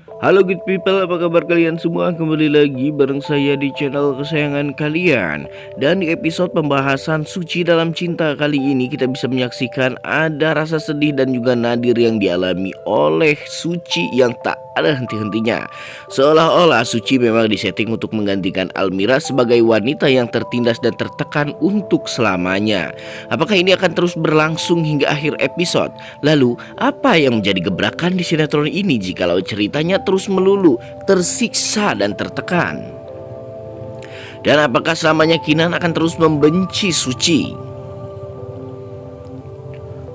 Halo good people, apa kabar kalian semua? Kembali lagi bareng saya di channel kesayangan kalian. Dan di episode pembahasan suci dalam cinta kali ini kita bisa menyaksikan ada rasa sedih dan juga nadir yang dialami oleh Suci yang tak ada henti-hentinya. Seolah-olah Suci memang disetting untuk menggantikan Almira sebagai wanita yang tertindas dan tertekan untuk selamanya. Apakah ini akan terus berlangsung hingga akhir episode? Lalu, apa yang menjadi gebrakan di sinetron ini jikalau ceritanya terus melulu tersiksa dan tertekan? Dan apakah selamanya Kinan akan terus membenci Suci?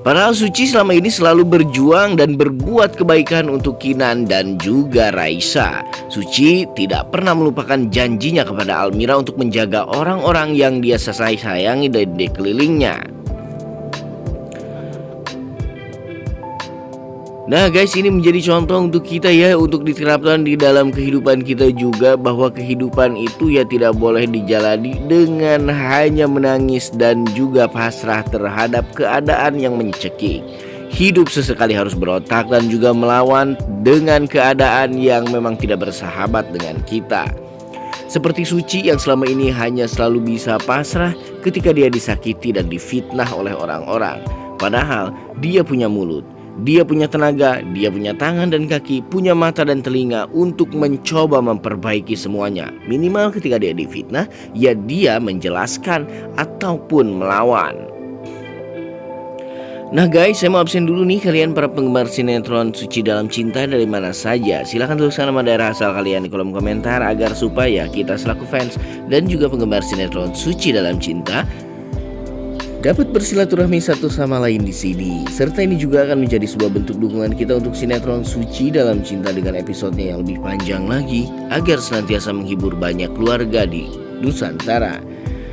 Padahal Suci selama ini selalu berjuang dan berbuat kebaikan untuk Kinan dan juga Raisa. Suci tidak pernah melupakan janjinya kepada Almira untuk menjaga orang-orang yang dia sayangi dari sekelilingnya. Nah guys, ini menjadi contoh untuk kita ya, untuk diterapkan di dalam kehidupan kita juga, bahwa kehidupan itu ya tidak boleh dijalani dengan hanya menangis dan juga pasrah terhadap keadaan yang mencekik. Hidup sesekali harus berotak dan juga melawan dengan keadaan yang memang tidak bersahabat dengan kita. Seperti Suci yang selama ini hanya selalu bisa pasrah ketika dia disakiti dan difitnah oleh orang-orang. Padahal dia punya mulut, dia punya tenaga, dia punya tangan dan kaki, punya mata dan telinga untuk mencoba memperbaiki semuanya. Minimal ketika dia difitnah, ya dia menjelaskan ataupun melawan. Nah guys, saya mau absen dulu nih. Kalian para penggemar sinetron Suci dalam Cinta dari mana saja, silahkan tuliskan nama daerah asal kalian di kolom komentar agar supaya kita selaku fans dan juga penggemar sinetron Suci dalam Cinta dapat bersilaturahmi satu sama lain di sini. Serta ini juga akan menjadi sebuah bentuk dukungan kita untuk sinetron Suci dalam Cinta dengan episodenya yang lebih panjang lagi, agar senantiasa menghibur banyak keluarga di Nusantara.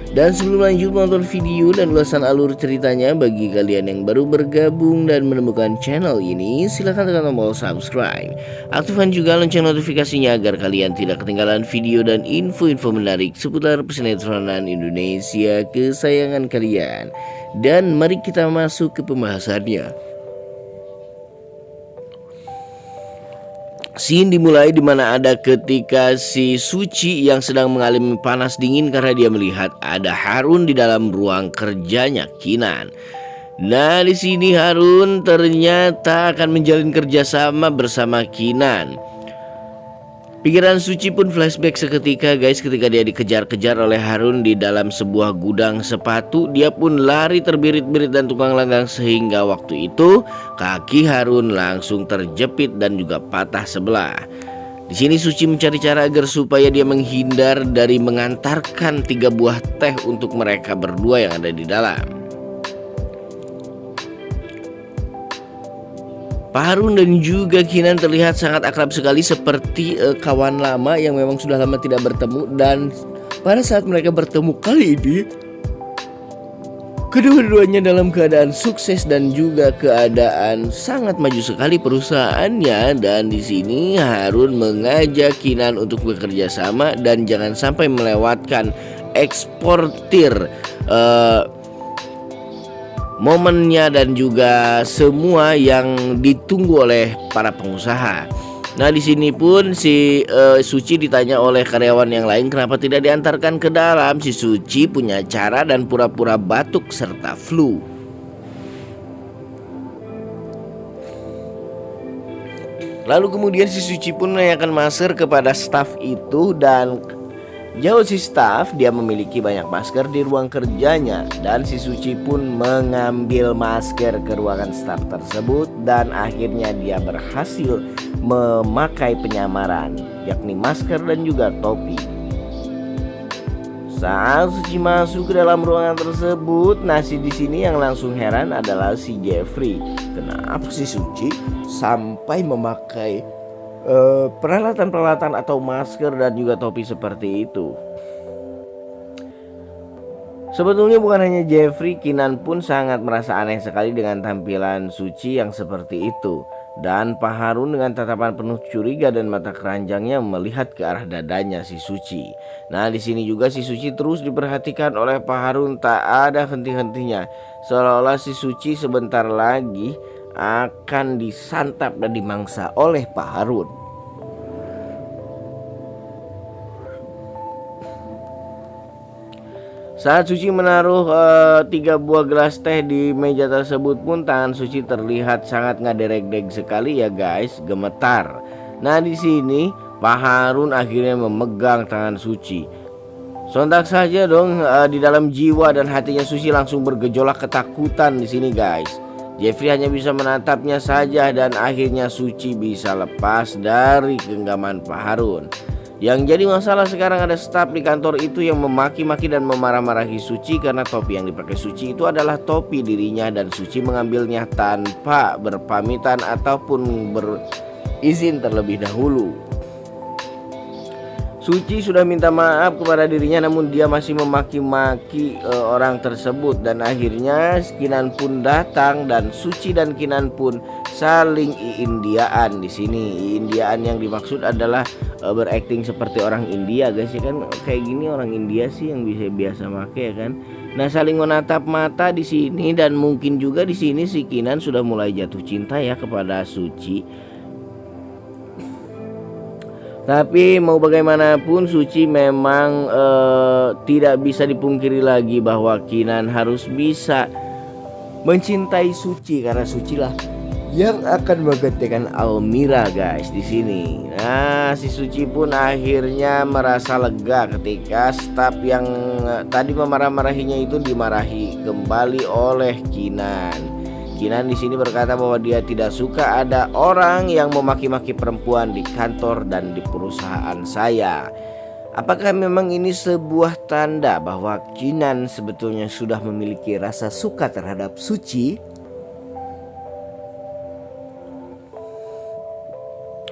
Dan sebelum lanjut menonton video dan ulasan alur ceritanya, bagi kalian yang baru bergabung dan menemukan channel ini, silahkan tekan tombol subscribe. Aktifkan juga lonceng notifikasinya agar kalian tidak ketinggalan video dan info-info menarik seputar persinetronan Indonesia kesayangan kalian. Dan mari kita masuk ke pembahasannya. Scene dimulai di mana ada ketika si Suci yang sedang mengalami panas dingin karena dia melihat ada Harun di dalam ruang kerjanya Kinan. Nah, di sini Harun ternyata akan menjalin kerjasama bersama Kinan. Pikiran Suci pun flashback seketika guys, ketika dia dikejar-kejar oleh Harun di dalam sebuah gudang sepatu. Dia pun lari terbirit-birit dan tukang langgang sehingga waktu itu kaki Harun langsung terjepit dan juga patah sebelah. Di sini Suci mencari cara agar supaya dia menghindar dari mengantarkan 3 buah teh untuk mereka berdua yang ada di dalam. Pak Harun dan juga Kinan terlihat sangat akrab sekali, seperti kawan lama yang memang sudah lama tidak bertemu. Dan pada saat mereka bertemu kali ini, kedua-duanya dalam keadaan sukses dan juga keadaan sangat maju sekali perusahaannya. Dan di sini Harun mengajak Kinan untuk bekerja sama dan jangan sampai melewatkan eksportir momennya dan juga semua yang ditunggu oleh para pengusaha. Nah, di sini pun si Suci ditanya oleh karyawan yang lain kenapa tidak diantarkan ke dalam. Si Suci punya cara dan pura-pura batuk serta flu. Lalu kemudian si Suci pun menanyakan masker kepada staf itu, dan jauh si staf dia memiliki banyak masker di ruang kerjanya. Dan si Suci pun mengambil masker ke ruangan staf tersebut, dan akhirnya dia berhasil memakai penyamaran, yakni masker dan juga topi. Saat Suci masuk ke dalam ruangan tersebut, di sini yang langsung heran adalah si Jeffrey. Kenapa si Suci sampai memakai peralatan-peralatan atau masker dan juga topi seperti itu? Sebetulnya bukan hanya Jeffrey, Kinan pun sangat merasa aneh sekali dengan tampilan Suci yang seperti itu. Dan Pak Harun dengan tatapan penuh curiga dan mata keranjangnya melihat ke arah dadanya si Suci. Nah, di sini juga si Suci terus diperhatikan oleh Pak Harun tak ada henti-hentinya. Seolah-olah si Suci sebentar lagi akan disantap dan dimangsa oleh Pak Harun. Saat Suci menaruh 3 buah gelas teh di meja tersebut pun tangan Suci terlihat sangat ngaderek-dek sekali ya guys, gemetar. Nah di sini Pak Harun akhirnya memegang tangan Suci. Sontak saja dong di dalam jiwa dan hatinya Suci langsung bergejolak ketakutan di sini guys. Jeffrey hanya bisa menatapnya saja dan akhirnya Suci bisa lepas dari genggaman Pak Harun. Yang jadi masalah sekarang ada staf di kantor itu yang memaki-maki dan memarah-marahi Suci karena topi yang dipakai Suci itu adalah topi dirinya dan Suci mengambilnya tanpa berpamitan ataupun berizin terlebih dahulu. Suci sudah minta maaf kepada dirinya namun dia masih memaki-maki orang tersebut dan akhirnya Kinan pun datang dan Suci dan Kinan pun saling iindiaan di sini. Iindiaan yang dimaksud adalah berakting seperti orang India guys ya kan, kayak gini orang India sih yang bisa biasa make ya kan. Nah saling menatap mata di sini dan mungkin juga di sini si Kinan sudah mulai jatuh cinta ya kepada Suci. Tapi mau bagaimanapun Suci memang tidak bisa dipungkiri lagi bahwa Kinan harus bisa mencintai Suci karena Suci lah yang akan menggantikan Almira guys di sini. Nah si Suci pun akhirnya merasa lega ketika staf yang tadi memarah-marahinya itu dimarahi kembali oleh Kinan. Kinan di sini berkata bahwa dia tidak suka ada orang yang memaki-maki perempuan di kantor dan di perusahaan saya. Apakah memang ini sebuah tanda bahwa Kinan sebetulnya sudah memiliki rasa suka terhadap Suci?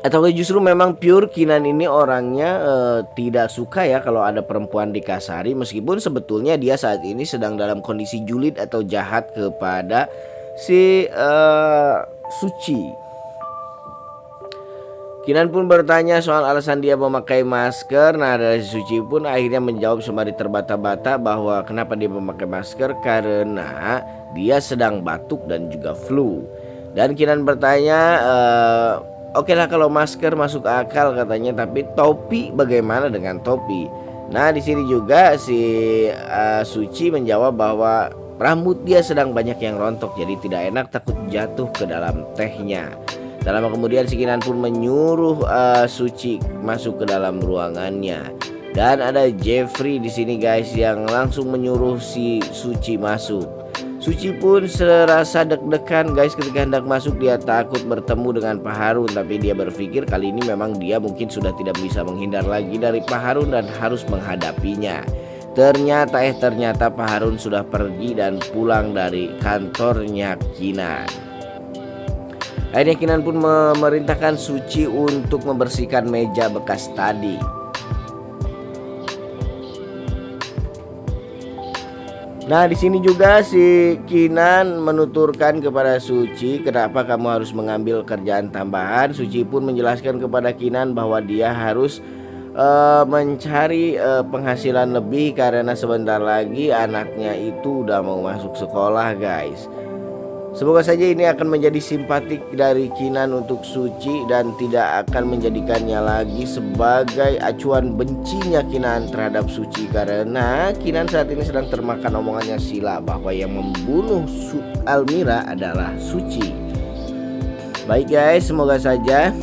Atau justru memang pure Kinan ini orangnya tidak suka ya kalau ada perempuan dikasari, meskipun sebetulnya dia saat ini sedang dalam kondisi julid atau jahat kepada si Suci. Kinan pun bertanya soal alasan dia memakai masker. Nah dari Suci pun akhirnya menjawab sembari terbata-bata bahwa kenapa dia memakai masker karena dia sedang batuk dan juga flu. Dan Kinan bertanya oke lah kalau masker masuk akal katanya, tapi topi bagaimana dengan topi? Nah di sini juga si Suci menjawab bahwa rambut dia sedang banyak yang rontok jadi tidak enak, takut jatuh ke dalam tehnya. Tak lama kemudian si Kinan pun menyuruh Suci masuk ke dalam ruangannya. Dan ada Jeffrey di sini guys yang langsung menyuruh si Suci masuk. Suci pun serasa deg-degan guys ketika hendak masuk. Dia takut bertemu dengan Pak Harun, tapi dia berpikir kali ini memang dia mungkin sudah tidak bisa menghindar lagi dari Pak Harun dan harus menghadapinya. Ternyata Pak Harun sudah pergi dan pulang dari kantornya Kinan. Akhirnya Kinan pun memerintahkan Suci untuk membersihkan meja bekas tadi. Nah di sini juga si Kinan menuturkan kepada Suci kenapa kamu harus mengambil kerjaan tambahan. Suci pun menjelaskan kepada Kinan bahwa dia harus mencari penghasilan lebih karena sebentar lagi anaknya itu udah mau masuk sekolah guys. Semoga saja ini akan menjadi simpatik dari Kinan untuk Suci dan tidak akan menjadikannya lagi sebagai acuan bencinya Kinan terhadap Suci, karena Kinan saat ini sedang termakan omongannya Sila bahwa yang membunuh Almira adalah Suci. Baik guys, semoga saja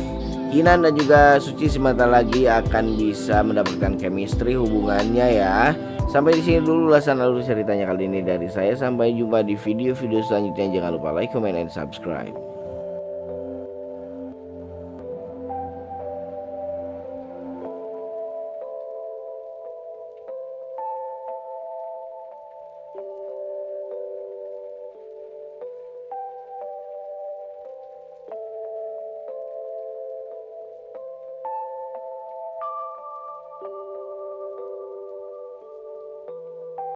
Kinan dan juga Suci sebentar lagi akan bisa mendapatkan chemistry hubungannya ya. Sampai di sini dulu ulasan alur ceritanya kali ini dari saya. Sampai jumpa di video-video selanjutnya. Jangan lupa like, comment, and subscribe.